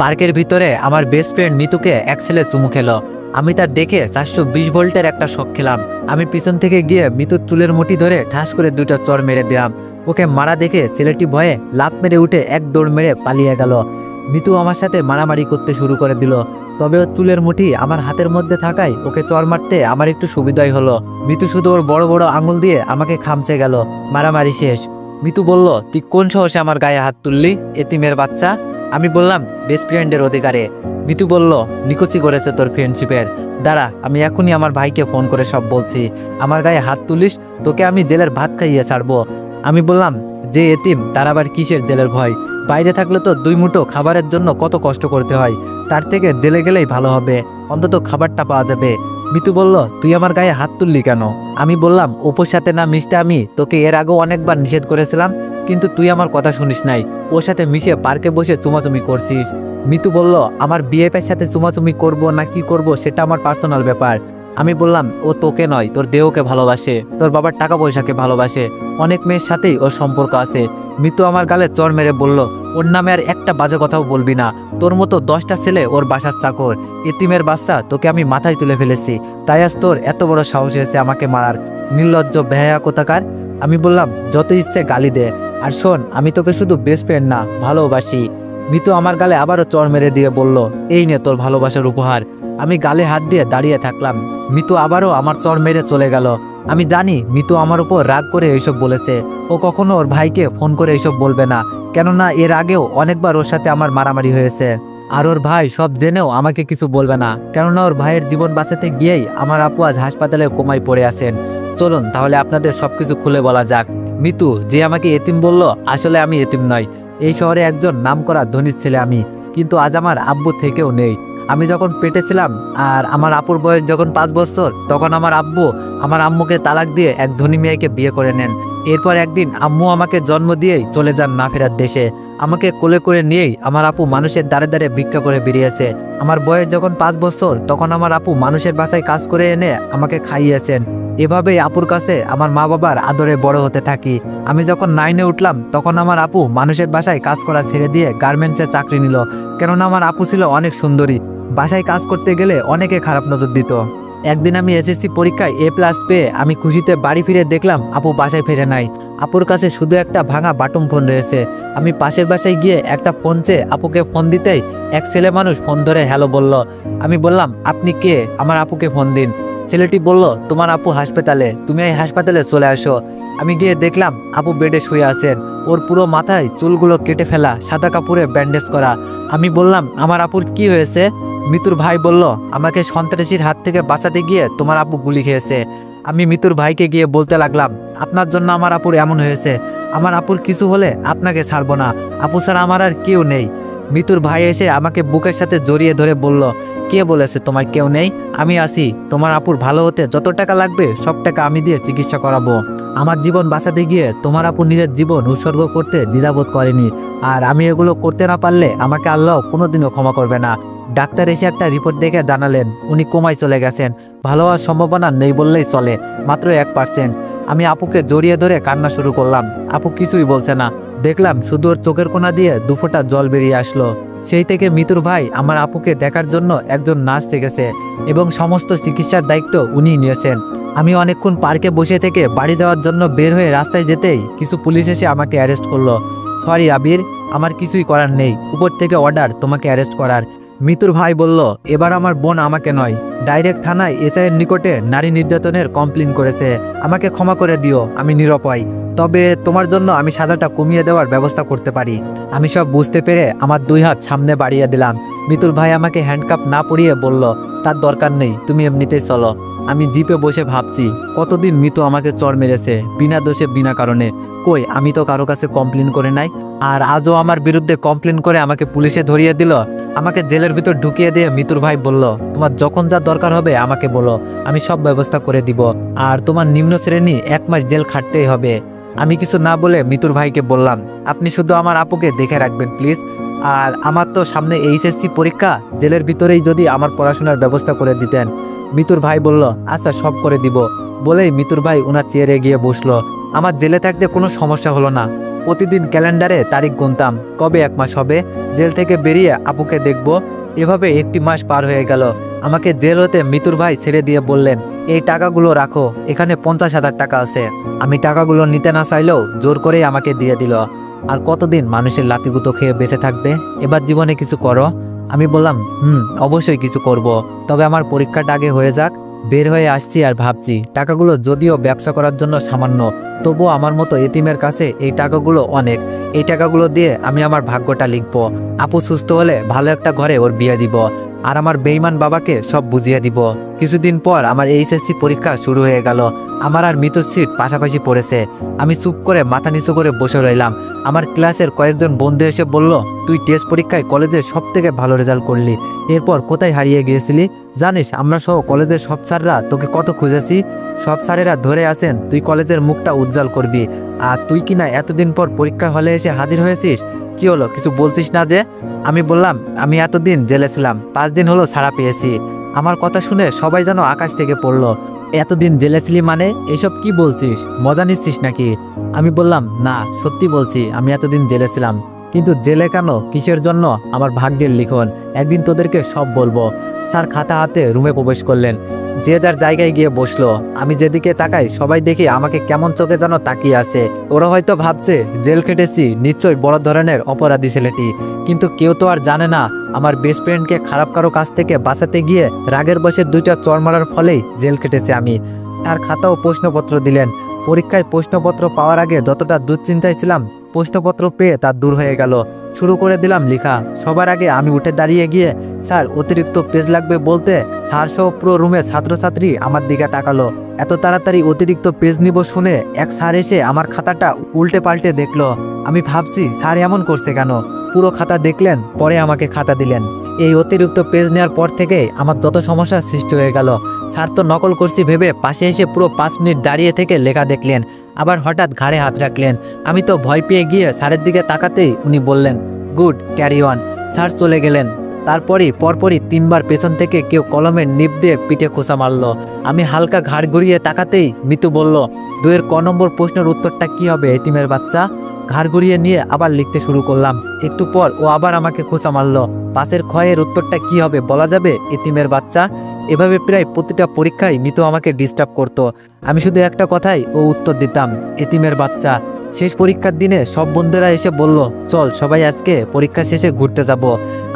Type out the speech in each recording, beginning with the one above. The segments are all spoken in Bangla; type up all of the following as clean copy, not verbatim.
পার্কের ভিতরে আমার বেস্ট ফ্রেন্ড মিতুকে এক ছেলে চুমু খেলো। আমি তা দেখে 420 ভোল্টের একটা শক খেলাম। আমি পিছন থেকে গিয়ে মিতুর চুলের মুঠি ধরে ঠাস করে দুইটা চড় মেরে দিলাম। ওকে মারা দেখে ছেলেটি ভয়ে লাফ মেরে উঠে এক দৌড় মেরে পালিয়ে গেল। মিতু আমার সাথে মারামারি করতে শুরু করে দিল। তবে ওর চুলের মুঠি আমার হাতের মধ্যে থাকায় ওকে চড় মারতে আমার একটু সুবিধাই হলো। মিতু শুধু ওর বড় বড় আঙুল দিয়ে আমাকে খামচে গেল। মারামারি শেষ। মিতু বলল, তুই কোন সাহসে আমার গায়ে হাত তুললি, এতিমের বাচ্চা? আমি বললাম, বেস্ট ফ্রেন্ডের অধিকারে। মিতু বলল, নিকুচি করেছে তোর ফ্রেন্ডশিপের। দাঁড়া, আমি এখনই আমার ভাইকে ফোন করে সব বলছি। আমার গায়ে হাত তুলিস, তোকে আমি জেলের ভাত খাইয়ে ছাড়বো। আমি বললাম, যে এতিম তার আবার কিসের জেলের ভয়? বাইরে থাকলে তো 2 মুঠো খাবারের জন্য কত কষ্ট করতে হয়, তার থেকে জেলে গেলেই ভালো হবে, অন্তত খাবারটা পাওয়া যাবে। মিতু বলল, তুই আমার গায়ে হাত তুললি কেন? আমি বললাম, ওপর সাথে না মিশতে আমি তোকে এর আগেও অনেকবার নিষেধ করেছিলাম, কিন্তু তুই আমার কথা শুনিস নাই। ওর সাথে মিশে পার্কে বসে চুমাচুমি করছিস। মিতু বলল, আমার বিএফের সাথে চুমাচুমি করব না কি করব সেটা আমার পার্সোনাল ব্যাপার। আমি বললাম, ও তোকে নয়, তোর দেহকে ভালোবাসে, তোর বাবার টাকা পয়সাকে ভালোবাসে, অনেক মেয়ের সাথেই ওর সম্পর্ক আছে। মিতু আমার গালে চড় মেরে বলল, ওর নামে আর একটা বাজে কথাও বলবি না। তোর মতো 10টা ছেলে ওর বাসার চাকর, এতিমের বাচ্চা, তোকে আমি মাথায় তুলে ফেলেছি, তাই আজ তোর এত বড় সাহস হয়েছে আমাকে মারার, নির্লজ্জ বেহায়া কোথাকার। আমি বললাম, যত ইচ্ছে গালি দে, আর শোন, আমি তোকে শুধু বেস্ট ফ্রেন্ড না, ভালোবাসি। মিতু আমার গালে আবারও চড় মেরে দিয়ে বলল, এই নে তোর ভালোবাসার উপহার। আমি গালে হাত দিয়ে দাঁড়িয়ে থাকলাম। মিতু আবারও আমার চড় মেরে চলে গেল। আমি জানি মিতু আমার উপর রাগ করে এইসব বলেছে। ও কখনো ওর ভাইকে ফোন করে এইসব বলবে না, কেননা এর আগেও অনেকবার ওর সাথে আমার মারামারি হয়েছে। আর ওর ভাই সব জেনেও আমাকে কিছু বলবে না, কেননা ওর ভাইয়ের জীবন বাঁচাতে গিয়েই আমার আপু আজ হাসপাতালে কোমায় পড়ে আছেন। চলুন তাহলে আপনাদের সবকিছু খুলে বলা যাক। মিতু যে আমাকে এতিম বলল, আসলে আমি এতিম নয়। এই শহরে একজন নামকরা ধনীর ছেলে আমি, কিন্তু আজ আমার আব্বু থেকেও নেই। আমি যখন পেটে ছিলাম আর আমার আপুর বয়স যখন 5 বছর, তখন আমার আব্বু আমার আম্মুকে তালাক দিয়ে এক ধনী মেয়েকে বিয়ে করে নেন। এরপর একদিন আম্মু আমাকে জন্ম দিয়েই চলে যান না ফেরার দেশে। আমাকে কোলে করে নিয়েই আমার আপু মানুষের দ্বারে দ্বারে ভিক্ষা করে বেরিয়েছে। আমার বয়স যখন 5 বছর, তখন আমার আপু মানুষের বাসায় কাজ করে এনে আমাকে খাইয়েছেন। এভাবেই আপুর কাছে আমার মা বাবার আদরে বড় হতে থাকি। আমি যখন 9-এ উঠলাম, তখন আমার আপু মানুষের বাসায় কাজ করা ছেড়ে দিয়ে গার্মেন্টসে চাকরি নিল, কেননা আমার আপু ছিল অনেক সুন্দরী। বাসায় কাজ করতে গেলে অনেকে খারাপ নজর দিত। একদিন আমি এসএসসি পরীক্ষায় A+ পেয়ে আমি খুশিতে বাড়ি ফিরে দেখলাম আপু বাসায় ফিরে নাই। আপুর কাছে শুধু একটা ভাঙা বাটন ফোন রয়েছে। আমি পাশের বাসায় গিয়ে একটা ফোন চেয়ে আপুকে ফোন দিতেই এক ছেলে মানুষ ফোন ধরে হ্যালো বলল। আমি বললাম, আপনি কে? আমার আপুকে ফোন দিন। ছেলেটি বলল, তোমার আপু হাসপাতালে, তুমি এই হাসপাতালে চলে আসো। আমি গিয়ে দেখলাম আপু বেডে শুয়ে আছেন। ওর পুরো মাথায় চুলগুলো কেটে ফেলা, সাদা কাপড়ে ব্যান্ডেজ করা। আমি বললাম, আমার আপুর কি হয়েছে? মিতুর ভাই বলল, আমাকে সন্ত্রাসীর হাত থেকে বাঁচাতে গিয়ে তোমার আপু গুলি খেয়েছে। আমি মিতুর ভাইকে গিয়ে বলতে লাগলাম, আপনার জন্য আমার আপুর এমন হয়েছে, আমার আপুর কিছু হলে আপনাকে ছাড়বো না, আপু ছাড়া আমার আর কেউ নেই। মিতুর ভাই এসে আমাকে বুকের সাথে জড়িয়ে ধরে বলল, কে বলেছে তোমার কেউ নেই? আমি আছি, তোমার আপুর ভালো হতে যত টাকা লাগবে সব টাকা আমি দিয়ে চিকিৎসা করাবো। আমার জীবন বাঁচাতে গিয়ে তোমার আপু নিজের জীবন উৎসর্গ করতে দ্বিধাবোধ করেনি, আর আমি এগুলো করতে না পারলে আমাকে আল্লাহ কোনোদিনও ক্ষমা করবে না। ডাক্তার এসে একটা রিপোর্ট দেখে জানালেন উনি কোমায় চলে গেছেন। ভালো হওয়ার সম্ভাবনা নেই বললেই চলে, মাত্র 1%। আমি আপুকে জড়িয়ে ধরে কান্না শুরু করলাম। আপু কিছুই বলছে না। দেখলাম শুধু ওর চোখের কোণা দিয়ে 2 ফোঁটা জল বেরিয়ে আসলো। সেই থেকে মিতুর ভাই আমার আপুকে দেখার জন্য একজন নার্স রেখেছে এবং সমস্ত চিকিৎসার দায়িত্ব উনিই নিয়েছেন। আমি অনেকক্ষণ পার্কে বসে থেকে বাড়ি যাওয়ার জন্য বের হয়ে রাস্তায় যেতেই কিছু পুলিশ এসে আমাকে অ্যারেস্ট করলো। সরি আবির, আমার কিছুই করার নেই, উপর থেকে অর্ডার তোমাকে অ্যারেস্ট করার। মিতুর ভাই বলল, এবার আমার বোন আমাকে নয়, ডাইরেক্ট থানায় এসআইয়ের নিকটে নারী নির্যাতনের কমপ্লেন করেছে। আমাকে ক্ষমা করে দিও, আমি নিরুপায়, তবে তোমার জন্য আমি সাজাটা কমিয়ে দেওয়ার ব্যবস্থা করতে পারি। আমি সব বুঝতে পেরে আমার 2 হাত সামনে বাড়িয়ে দিলাম। মিতুর ভাই আমাকে হ্যান্ডকাপ না পরিয়ে বলল, তার দরকার নেই, তুমি এমনিতেই চলো। আমি জিপে বসে ভাবছি, কতদিন মিতু আমাকে চড় মেরেছে বিনা দোষে বিনা কারণে। কই, আমি তো কারো কাছে কমপ্লেন করে নাই, আর আজও আমার বিরুদ্ধে কমপ্লেন করে আমাকে পুলিশে ধরিয়ে দিল। আমাকে জেলের ভিতর ঢুকিয়ে দিয়ে মিতুর ভাই বলল, তোমার যখন যা দরকার হবে আমাকে বলো, আমি সব ব্যবস্থা করে দিব, আর তোমার নিম্ন শ্রেণী 1 মাস জেল খাটতেই হবে। আমি কিছু না বলে মিতুর ভাইকে বললাম, আপনি শুধু আমার আপুকে দেখে রাখবেন প্লিজ, আর আমার তো সামনে এইচএসসি পরীক্ষা, জেলের ভিতরেই যদি আমার পড়াশোনার ব্যবস্থা করে দিতেন। মিতুর ভাই বলল, আচ্ছা সব করে দিব। বলেই মিতুর ভাই ওনার চেয়ারে গিয়ে বসলো। আমার জেলে থাকতে কোনো সমস্যা হলো না। প্রতিদিন ক্যালেন্ডারে তারিখ গুনতাম, কবে 1 মাস হবে জেল থেকে বেরিয়ে আপুকে দেখব। এভাবে 1টি মাস পার হয়ে গেল। আমাকে জেল হতে মিতুর ভাই ছেড়ে দিয়ে বললেন, এই টাকাগুলো রাখো, এখানে 50,000 টাকা আছে। আমি টাকাগুলো নিতে না চাইলেও জোর করেই আমাকে দিয়ে দিল। আর কতদিন মানুষের লাতিগুতো খেয়ে বেঁচে থাকবে, এবার জীবনে কিছু করো। আমি বললাম, অবশ্যই কিছু করব, তবে আমার পরীক্ষাটা আগে হয়ে যাক। বের হয়ে আসছি আর ভাবছি, টাকাগুলো যদিও ব্যবসা করার জন্য সামান্য, তবুও আমার মতো এতিমের কাছে এই টাকাগুলো অনেক। এই টাকাগুলো দিয়ে আমি আমার ভাগ্যটা লিখব। আপু সুস্থ হলে ভালো একটা ঘরে ওর বিয়ে দিব, আর আমার বেইমান বাবাকে সব বুঝিয়ে দিব। কিছুদিন পর আমার এইচএসসি পরীক্ষা শুরু হয়ে গেল। আমার আর মিতুর সিট পাশাপাশি পড়েছে। আমি চুপ করে মাথা নিচু করে বসে রইলাম। আমার ক্লাসের কয়েকজন বন্ধু এসে বলল, তুই টেস্ট পরীক্ষায় কলেজে সবথেকে ভালো রেজাল্ট করলি, এরপর কোথায় হারিয়ে গিয়েছিলি? জানিস আমরা সহ কলেজের সব স্যাররা তোকে কত খুঁজেছি। সব স্যারেরা ধরে আছেন তুই কলেজের মুখটা উজ্জ্বল করবি, আর তুই কিনা এতদিন পর পরীক্ষা হলে এসে হাজির হয়েছিস। কি হলো, কিছু বলছিস না যে? আমি বললাম, আমি এতদিন জেলে ছিলাম, 5 দিন হলো ছাড়া পেয়েছি। আমার কথা শুনে সবাই যেন আকাশ থেকে পড়লো। এতদিন জেলে ছিলি মানে? এসব কি বলছিস, মজা নিচ্ছিস নাকি? আমি বললাম, না সত্যি বলছি, আমি এতদিন জেলে ছিলাম। কিন্তু জেলে কেন, কিসের জন্য, আমার ভাগ্যের লিখন, একদিন তোদেরকে সব বলবো। স্যার খাতা হাতে রুমে প্রবেশ করলেন, যে যার জায়গায় গিয়ে বসলো। আমি যেদিকে তাকাই সবাই দেখি আমাকে কেমন চোখে যেন তাকিয়ে আছে। ওরা হয়তো ভাবছে জেল খেটেছি, নিশ্চয়ই বড় ধরনের অপরাধী ছেলেটি। কিন্তু কেউ তো আর জানে না আমার বেস্ট ফ্রেন্ডকে খারাপ কারো কাছ থেকে বাঁচাতে গিয়ে রাগের বশে 2টা চড় মারার ফলেই জেল কেটেছে আমি। আর খাতা ও প্রশ্নপত্র দিলেন। পরীক্ষায় প্রশ্নপত্র পাওয়ার আগে যতটা দুশ্চিন্তায় ছিলাম, প্রশ্নপত্র পেয়ে তা দূর হয়ে গেল। শুরু করে দিলাম লেখা। সবার আগে আমি উঠে দাঁড়িয়ে গিয়ে, স্যার অতিরিক্ত পেজ লাগবে বলতে স্যার সহ পুরো রুমে ছাত্রছাত্রী আমার দিকে তাকালো। এত তাড়াতাড়ি অতিরিক্ত পেজ নিব শুনে এক স্যার এসে আমার খাতাটা উল্টে পাল্টে দেখলো। আমি ভাবছি স্যার এমন করছে কেন। পুরো খাতা দেখলেন, পরে আমাকে খাতা দিলেন। এই অতিরিক্ত পেজ নেওয়ার পর থেকে আমার যত সমস্যার সৃষ্টি হয়ে গেল। স্যার তো নকল করছি ভেবে পাশে এসে পুরো 5 মিনিট দাঁড়িয়ে থেকে লেখা দেখলেন, আবার হঠাৎ ঘাড়ে হাত রাখলেন। আমি তো ভয় পেয়ে গিয়ে স্যারের দিকে তাকাতেই উনি বললেন, গুড, ক্যারি অন। স্যার চলে গেলেন। তারপরই পরপরই 3বার পেছন থেকে কেউ কলমের নিব দিয়ে পিঠে খোঁচা মারল। আমি হালকা ঘাড় ঘুরিয়ে তাকাতেই মিতু বলল, 2-এর ক নম্বর প্রশ্নের উত্তরটা কি হবে এতিমের বাচ্চা? ঘাড় ঘুরিয়ে নিয়ে আবার লিখতে শুরু করলাম। একটু পর ও আবার আমাকে খোঁচা মারল, 5-এর ক্ষয়ের উত্তরটা কি হবে বলা যাবে এতিমের বাচ্চা? এভাবে প্রায় প্রতিটা পরীক্ষায় মিতু আমাকে ডিস্টার্ব করতো। আমি শুধু একটা কথাই ও উত্তর দিতাম, এতিমের বাচ্চা। শেষ পরীক্ষার দিনে সব বন্ধুরা এসে বলল, চল সবাই আজকে পরীক্ষা শেষে ঘুরতে যাব।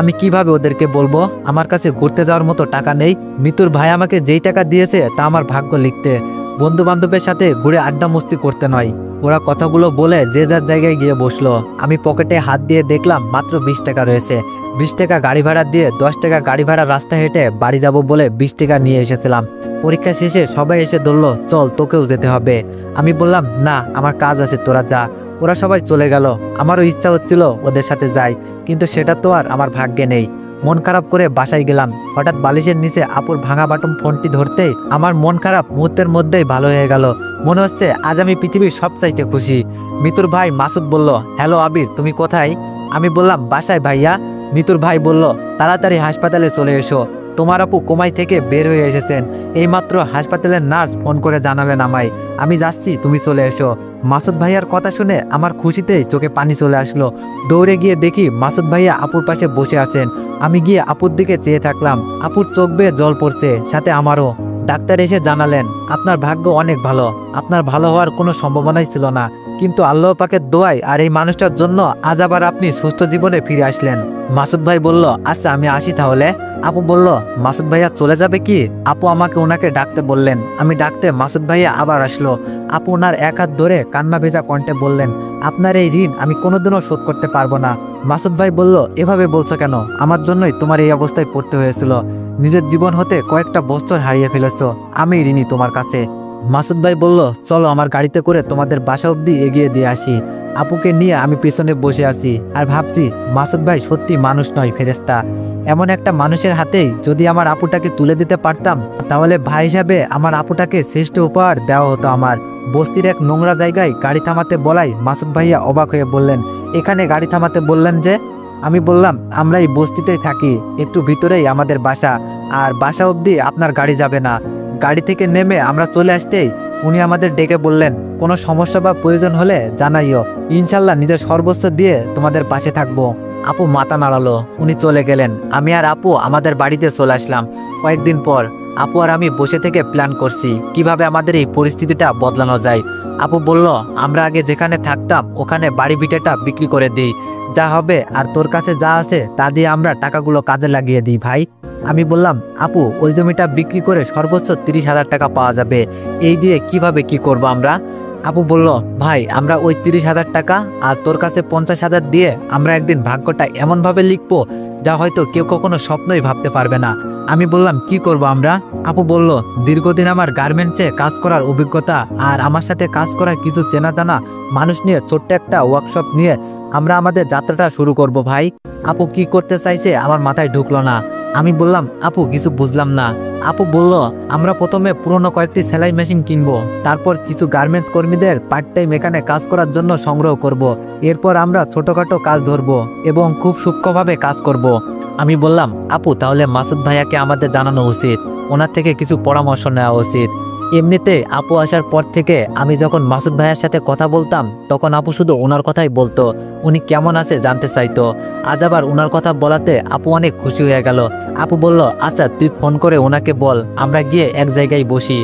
আমি কিভাবে ওদেরকে বলবো আমার কাছে ঘুরতে যাওয়ার মতো টাকা নেই? মিতুর ভাই আমাকে যেই টাকা দিয়েছে তা আমার ভাগ্য লিখতে, বন্ধু বান্ধবের সাথে ঘুরে আড্ডা মস্তি করতে নয়। ওরা কথাগুলো বলে যে যার জায়গায় গিয়ে বসলো। আমি পকেটে হাত দিয়ে দেখলাম মাত্র 20 টাকা রয়েছে। 20 টাকা গাড়ি ভাড়া দিয়ে 10 টাকা গাড়ি ভাড়া রাস্তা হেঁটে বাড়ি যাব বলে 20 টাকা নিয়ে এসেছিলাম। পরীক্ষা শেষে সবাই এসে ধরলো, চল তোকেও যেতে হবে। আমি বললাম, না আমার কাজ আছে, তোরা যা। ওরা সবাই চলে গেল। আমারও ইচ্ছা হচ্ছিল ওদের সাথে যাই, কিন্তু সেটা তো আর আমার ভাগ্যে নেই। মন খারাপ করে বাসায় গেলাম। হঠাৎ বালিশের নিচে আপুর ভাঙা বাটন ফোনটি ধরতেই আমার মন খারাপ মুহূর্তের মধ্যেই ভালো হয়ে গেল। মনে হচ্ছে আজ আমি পৃথিবীর সবচাইতে খুশি। মিতুর ভাই মাসুদ বলল, হ্যালো আবির, তুমি কোথায়? আমি বললাম, বাসায় ভাইয়া। মিতুর ভাই বলল, তাড়াতাড়ি হাসপাতালে চলে এসো, তোমার আপু কোমাই থেকে বের হয়ে এসেছেন। এইমাত্র হাসপাতালের নার্স ফোন করে জানালেন আমায়। আমি যাচ্ছি, তুমি চলে এসো। মাসুদ ভাইয়ার কথা শুনে আমার খুশিতেই চোখে পানি চলে আসলো। দৌড়ে গিয়ে দেখি মাসুদ ভাইয়া আপুর পাশে বসে আছেন। আমি গিয়ে আপুর দিকে চেয়ে থাকলাম। আপুর চোখ বেয়ে জল পড়ছে, সাথে আমারও। ডাক্তার এসে জানালেন, আপনার ভাগ্য অনেক ভালো, আপনার ভালো হওয়ার কোনো সম্ভাবনাই ছিল না, কিন্তু আল্লাহ পাকের দোয়ায় আর এই মানুষটার জন্য আজ আবার আপনি সুস্থ জীবনে ফিরে আসলেন। মাসুদ ভাই বলল, আচ্ছা আমি আসি তাহলে। আপু বলল, মাসুদ ভাইয়া চলে যাবে কি? আপু আমাকে ওনাকে ডাকতে বললেন। আমি ডাকতে মাসুদ ভাইয়া আবার আসলো। আপু ওনার এক হাত ধরে কান্না ভেজা কণ্ঠে বললেন, আপনার এই ঋণ আমি কোনোদিনও শোধ করতে পারবো না। মাসুদ ভাই বলল, এভাবে বলছো কেন? আমার জন্যই তোমার এই অবস্থায় পড়তে হয়েছিল। নিজের জীবন হতে কয়েকটা বছর হারিয়ে ফেলেছো, আমি ঋণী তোমার কাছে। মাসুদ ভাই বলল, চলো আমার গাড়িতে করে তোমাদের বাসা অবধি এগিয়ে দিয়ে আসি। আপুকে নিয়ে আমি পিছনে বসে আছি আর ভাবছি, মাসুদ ভাই সত্যি মানুষ নয়, ফেরেশতা। এমন একটা মানুষের হাতেই যদি আমার আপুটাকে তুলে দিতে পারতাম, তাহলে ভাই হিসাবে আমার আপুটাকে শ্রেষ্ঠ উপহার দেওয়া হতো আমার। বস্তির এক নোংরা জায়গায় গাড়ি থামাতে বলাই মাসুদ ভাইয়া অবাক হয়ে বললেন, এখানে গাড়ি থামাতে বললেন যে? আমি বললাম, আমরা এই বস্তিতেই থাকি, একটু ভিতরেই আমাদের বাসা, আর বাসা অবধি আপনার গাড়ি যাবে না। গাড়ি থেকে নেমে আমরা চলে আসতেই উনি আমাদের ডেকে বললেন, কোনো সমস্যা বা প্রয়োজন হলে জানাইও, ইনশাল্লাহ নিজের সর্বোচ্চ দিয়ে তোমাদের পাশে থাকবো। আপু মাথা নাড়ালো, উনি চলে গেলেন। আমি আর আপু আমাদের বাড়িতে চলে আসলাম। কয়েকদিন পর আপু আর আমি বসে থেকে প্ল্যান করছি কিভাবে আমাদের এই পরিস্থিতিটা বদলানো যায়। আপু বলল, আমরা আগে যেখানে থাকতাম ওখানে বাড়ি ভিটেটা বিক্রি করে দিই, যা হবে আর তোর কাছে যা আছে তা দিয়ে আমরা টাকাগুলো কাজে লাগিয়ে দিই ভাই। আমি বললাম, আপু ওই জমিটা বিক্রি করে সর্বোচ্চ 30,000 টাকা পাওয়া যাবে, এই দিয়ে কিভাবে কি করব আমরা? আপু বলল, ভাই আমরা ওই 30,000 টাকা আর তোর কাছে 50,000 দিয়ে আমরা একদিন ভাগ্যটা এমনভাবে লিখবো যা হয়তো কেউ কখনো স্বপ্নই ভাবতে পারবে না। আমি বললাম, কি করব আমরা? আপু বলল, দীর্ঘদিন আমার গার্মেন্টসে কাজ করার অভিজ্ঞতা আর আমার সাথে কাজ করা কিছু চেনা জানা মানুষ নিয়ে ছোট্ট একটা ওয়ার্কশপ নিয়ে আমরা আমাদের যাত্রাটা শুরু করব ভাই। আপু কি করতে চাইছে আমার মাথায় ঢুকলো না। আমি বললাম, আপু কিছু বুঝলাম না। আপু বলল, আমরা প্রথমে পুরনো কয়েকটি সেলাই মেশিন কিনবো, তারপর কিছু গার্মেন্টস কর্মীদের পার্ট টাইম এখানে কাজ করার জন্য সংগ্রহ করব। এরপর আমরা ছোটখাটো কাজ ধরবো এবং খুব সূক্ষ্মভাবে কাজ করব। আমি বললাম, আপু তাহলে মাসুদ ভাইয়াকে আমাদের জানানো উচিত, ওনার থেকে কিছু পরামর্শ নেওয়া উচিত। এমনিতে আপু আসার পর থেকে আমি যখন মাসুদ ভাইয়ার সাথে কথা বলতাম তখন আপু শুধু ওনার কথাই বলতো, উনি কেমন আছে জানতে চাইতো। আজ আবার ওনার কথা বলাতে আপু অনেক খুশি হয়ে গেল। আপু বলল, আচ্ছা তুই ফোন করে ওনাকে বল আমরা গিয়ে এক জায়গায় বসি।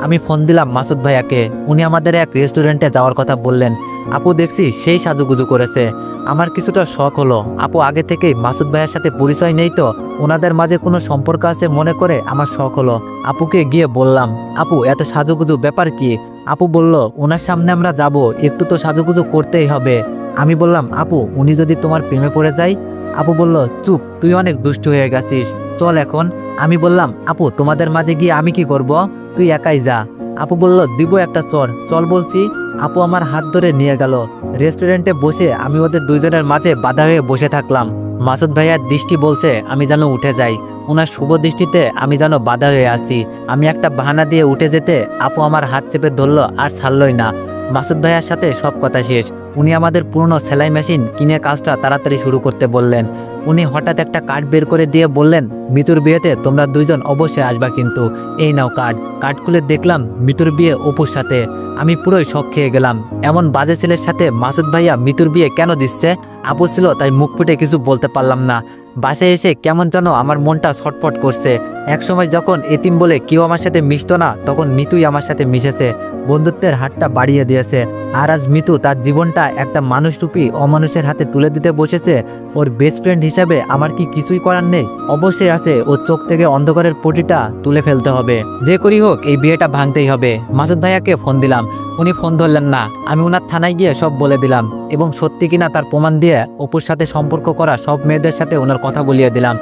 আমি ফোন দিলাম মাসুদ ভাইয়াকে, উনি আমাদের এক রেস্টুরেন্টে যাওয়ার কথা বললেন। আপু দেখছি সেই সাজুগুজু করেছে। আমার কিছুটা শখ হলো, আপু আগে থেকেই মাসুদ ভাইয়ের সাথে পরিচয় নেই তো, ওনাদের মাঝে কোনো সম্পর্ক আছে মনে করে আমার শখ হলো। আপুকে গিয়ে বললাম, আপু এত সাজুগুজু ব্যাপার কি? আপু বলল, ওনার সামনে আমরা যাব, একটু তো সাজুগুজু করতেই হবে। আমি বললাম, আপু উনি যদি তোমার প্রেমে পড়ে যায়? আপু বলল, চুপ, তুই অনেক দুষ্ট হয়ে গেছিস, চল এখন। আমি বললাম, আপু তোমাদের মাঝে গিয়ে আমি কি করব? তুই একাই যা। আপু বলল, দিব একটা চর, চল বলছি। আপু আমার হাত ধরে নিয়ে গেল। রেস্টুরেন্টে বসে আমি ওদের দুইজনের মাঝে বাধা হয়ে বসে থাকলাম। মাসুদ ভাইয়ার দৃষ্টি বলছে আমি যেন উঠে যাই, ওনার শুভ দৃষ্টিতে আমি যেন বাধা হয়ে আসি। আমি একটা বাহানা দিয়ে উঠে যেতে আপু আমার হাত চেপে ধরলো আর ছাড়লই না। মাসুদ ভাইয়ার সাথে সব কথা শেষ। উনি আমাদের পুরনো সেলাই মেশিন কিনে কাজটা তাড়াতাড়ি শুরু করতে বললেন। উনি হঠাৎ একটা কার্ড বের করে দিয়ে বললেন, মিতুর বিয়েতে তোমরা দুইজন অবশ্যই আসবা কিন্তু, এই নাও কার্ড। কার্ড খুলে দেখলাম মিতুর বিয়ে অপুর সাথে। আমি পুরোই শক খেয়ে গেলাম, এমন বাজে ছেলের সাথে মাসুদ ভাইয়া মিতুর বিয়ে কেন দিচ্ছে? আপু ছিল তাই মুখ ফুটে কিছু বলতে পারলাম না। বাসায় এসে কেমন যেন আমার মনটা ছটফট করছে। একসময় যখন এতিম বলে কেউ আমার সাথে মিশতো না তখন মিতুই আমার সাথে মিশেছে, বন্ধুত্বের হাতটা বাড়িয়ে দিয়েছে। আর আজ মিতু তার জীবনটা একটা মানুষরূপী অমানুষের হাতে তুলে দিতে বসেছে। ওর বেস্ট ফ্রেন্ড হিসাবে আমার কি কিছুই করার নেই? অবশ্যই আছে, ওর চোখ থেকে অন্ধকারের পটিটা তুলে ফেলতে হবে। যে করি হোক এই বিয়েটা ভাঙতেই হবে। মাসুদ ভাইয়াকে ফোন দিলাম, উনি ফোন ধরলেন না। আমি ওনার থানায় গিয়ে সব বলে দিলাম এবং সত্যি কিনা তার প্রমাণ দিয়ে অপুর সাথে সম্পর্ক করা সব মেয়েদের সাথে ওনার কথা বলিয়ে দিলাম।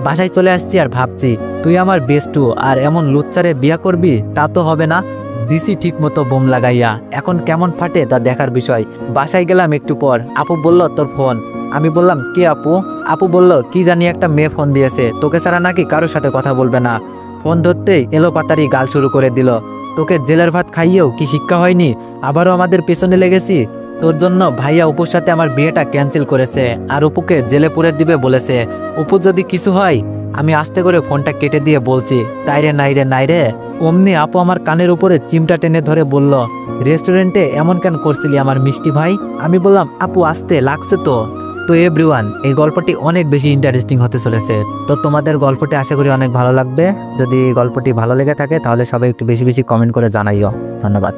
বাসায় চলে আসছি আর ভাবছি, তুই আমার বেস্টু আর এমন লুচ্চারে বিয়া করবি তা তো হবে না। দিছি ঠিক মতো বোম লাগাইয়া, এখন কেমন ফাটে তা দেখার বিষয়। বাসায় গেলাম একটু পর, আপু বলল তোর ফোন। আমি বললাম, কে আপু? আপু বলল, কি জানি একটা মেয়ে ফোন দিয়েছে, তোকে ছাড়া নাকি কারোর সাথে কথা বলবে না। ফোন ধরতেই এলো পাতারি গাল শুরু করে দিল, তোকে জেলের ভাত খাইয়েও কি শিক্ষা হয়নি? আবারও আমাদের পেছনে লেগেছি। তোর জন্য ভাইয়া অপুর সাথে আমার বিয়েটা ক্যান্সেল করেছে আর অপুকে জেলে পুরে দিবে বলেছে। অপু যদি কিছু হয়। আমি আস্তে করে ফোনটা কেটে দিয়ে বলছি, তাই রে নাই রে নাই রে। অমনি আপু আমার কানের উপরে চিমটা টেনে ধরে বলল, রেস্টুরেন্টে এমন কেন করছিলি আমার মিষ্টি ভাই? আমি বললাম, আপু আসতে লাগছে তো। তো এভরিওয়ান, এই গল্পটি অনেক বেশি ইন্টারেস্টিং হতে চলেছে। তো তোমাদের গল্পটি আশা করি অনেক ভালো লাগবে। যদি গল্পটি ভালো লেগে থাকে তাহলে সবাই একটু বেশি বেশি কমেন্ট করে জানাইও। ধন্যবাদ।